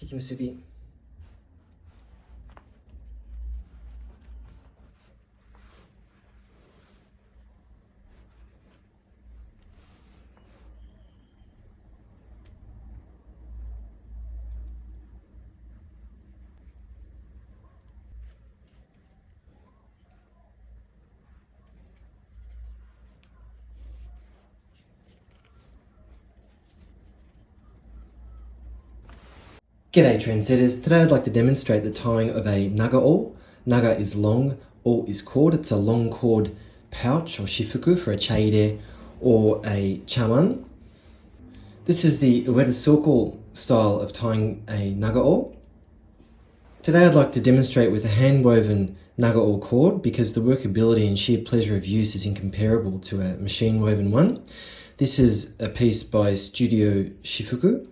引き結び。G'day trendsetters, today I'd like to demonstrate the tying of a Naga-o. Naga is long, o is cord. It's a long cord pouch or shifuku for a chaire or a chawan. This is the Ueda Sōko style of tying a Naga-o. Today I'd like to demonstrate with a hand-woven Naga-o cord because the workability and sheer pleasure of use is incomparable to a machine-woven one. This is a piece by Studio Shifuku.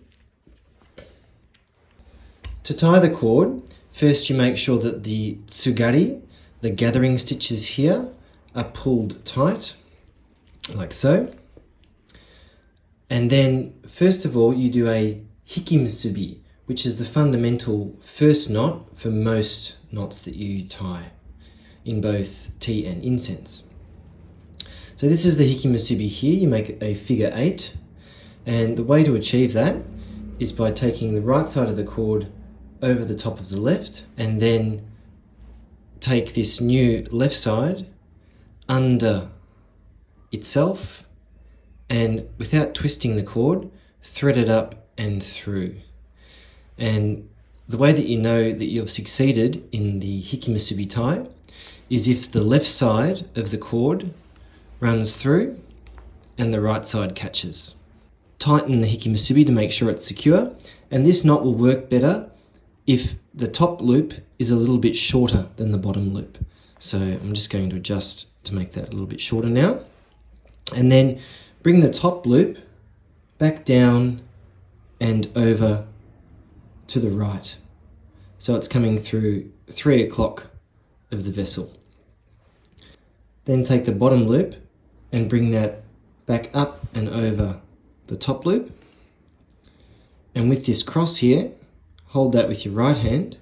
To tie the cord, first you make sure that the tsugari, the gathering stitches here, are pulled tight, like so. And then, first of all, you do a hikimusubi, which is the fundamental first knot for most knots that you tie in both tea and incense. So this is the hikimusubi here. You make a figure 8, and the way to achieve that is by taking the right side of the cord over the top of the left, and then take this new left side under itself, and without twisting the cord, thread it up and through. And the way that you know that you've succeeded in the hikimusubi tie is if the left side of the cord runs through and the right side catches. Tighten the hikimusubi to make sure it's secure, and this knot will work better if the top loop is a little bit shorter than the bottom loop. So I'm just going to adjust to make that a little bit shorter now. And then bring the top loop back down and over to the right. So it's coming through 3 o'clock of the vessel. Then take the bottom loop and bring that back up and over the top loop. And with this cross here, hold that with your right hand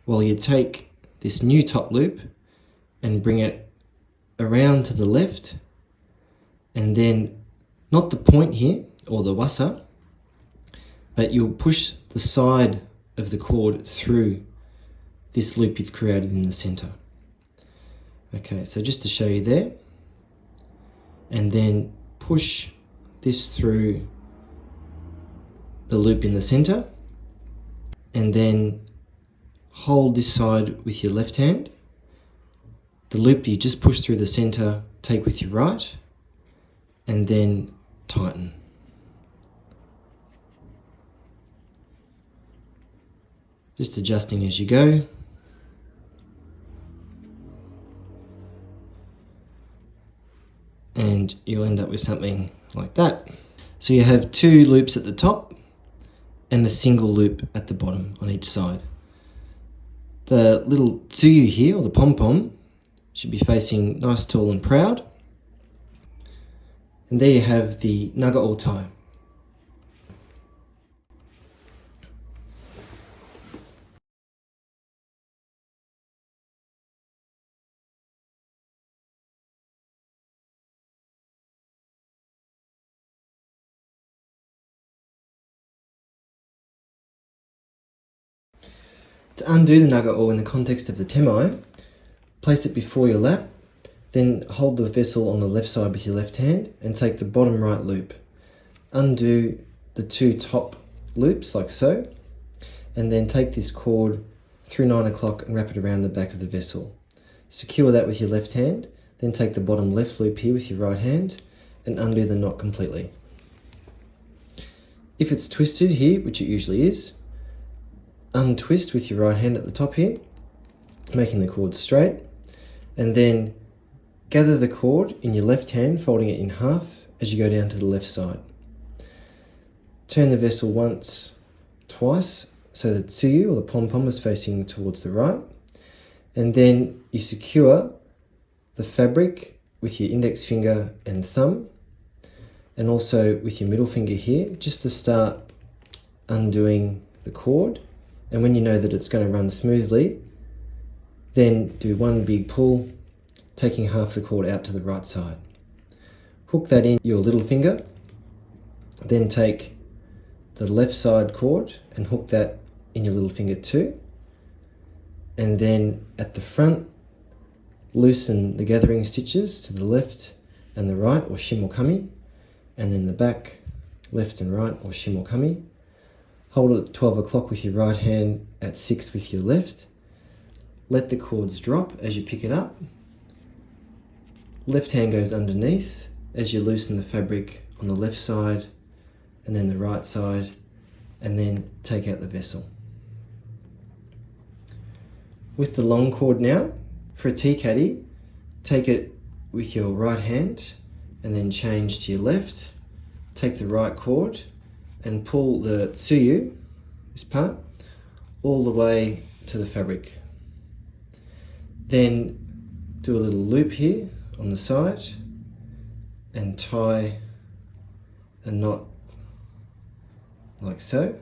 while you take this new top loop and bring it around to the left, and then not the point here or the wasa, but you'll push the side of the cord through this loop you've created in the center. Okay, so just to show you there, and then push this through the loop in the center, and then hold this side with your left hand. The loop you just push through the center, take with your right, and then tighten. Just adjusting as you go. And you'll end up with something like that. So you have 2 loops at the top and a single loop at the bottom on each side. The little tsuyu here, or the pom-pom, should be facing nice, tall and proud. And there you have the Naga-o tie. To undo the Naga-o in the context of the temai, place it before your lap, then hold the vessel on the left side with your left hand and take the bottom right loop. Undo the 2 top loops like so, and then take this cord through 9 o'clock and wrap it around the back of the vessel. Secure that with your left hand, then take the bottom left loop here with your right hand and undo the knot completely. If it's twisted here, which it usually is, untwist with your right hand at the top here, making the cord straight, and then gather the cord in your left hand, folding it in half as you go down to the left side. Turn the vessel once, twice, so the tsuyu or the pom-pom is facing towards the right, and then you secure the fabric with your index finger and thumb, and also with your middle finger here, just to start undoing the cord and when you know that it's going to run smoothly, then do one big pull, taking half the cord out to the right side. Hook that in your little finger, then take the left side cord and hook that in your little finger too. And then at the front, loosen the gathering stitches to the left and the right, or shimokami, and then the back, left and right, or shimokami. Hold it at 12 o'clock with your right hand, at 6 with your left. Let the cords drop as you pick it up. Left hand goes underneath as you loosen the fabric on the left side, and then the right side, and then take out the vessel. With the long cord now, for a tea caddy, take it with your right hand and then change to your left. Take the right cord and pull the tsuyu, this part, all the way to the fabric. Then do a little loop here on the side and tie a knot like so,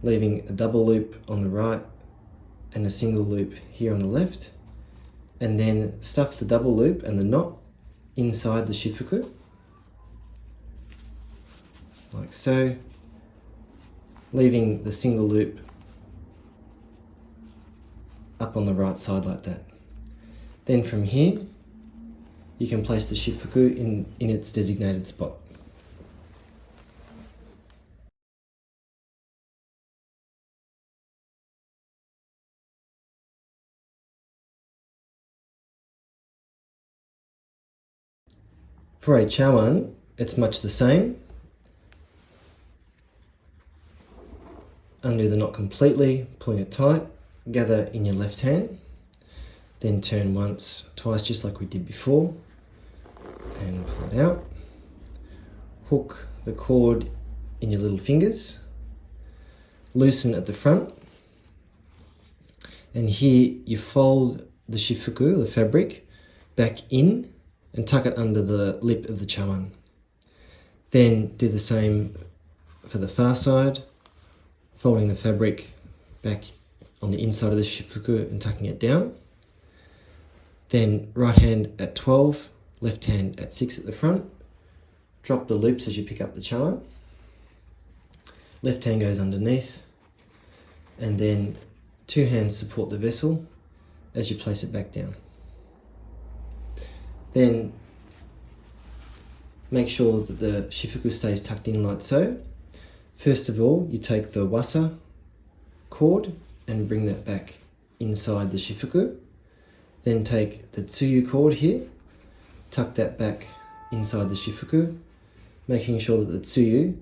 leaving a double loop on the right and a single loop here on the left, and then stuff the double loop and the knot inside the shifuku, like so, leaving the single loop up on the right side like that. Then from here, you can place the shifuku in its designated spot. For a chawan, it's much the same. Undo the knot completely, pulling it tight, gather in your left hand, then turn once, twice, just like we did before, and pull it out. Hook the cord in your little fingers, loosen at the front, and here you fold the shifuku, the fabric, back in and tuck it under the lip of the chawan. Then do the same for the far side, folding the fabric back on the inside of the shifuku and tucking it down. Then right hand at 12, left hand at 6 at the front. Drop the loops as you pick up the chawan. Left hand goes underneath, and then two hands support the vessel as you place it back down. Then make sure that the shifuku stays tucked in like so. First of all, you take the wasa cord and bring that back inside the shifuku. Then take the tsuyu cord here, tuck that back inside the shifuku, making sure that the tsuyu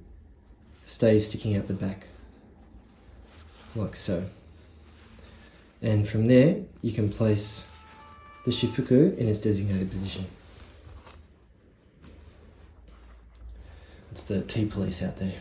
stays sticking out the back, like so. And from there, you can place the shifuku in its designated position. It's the tea police out there.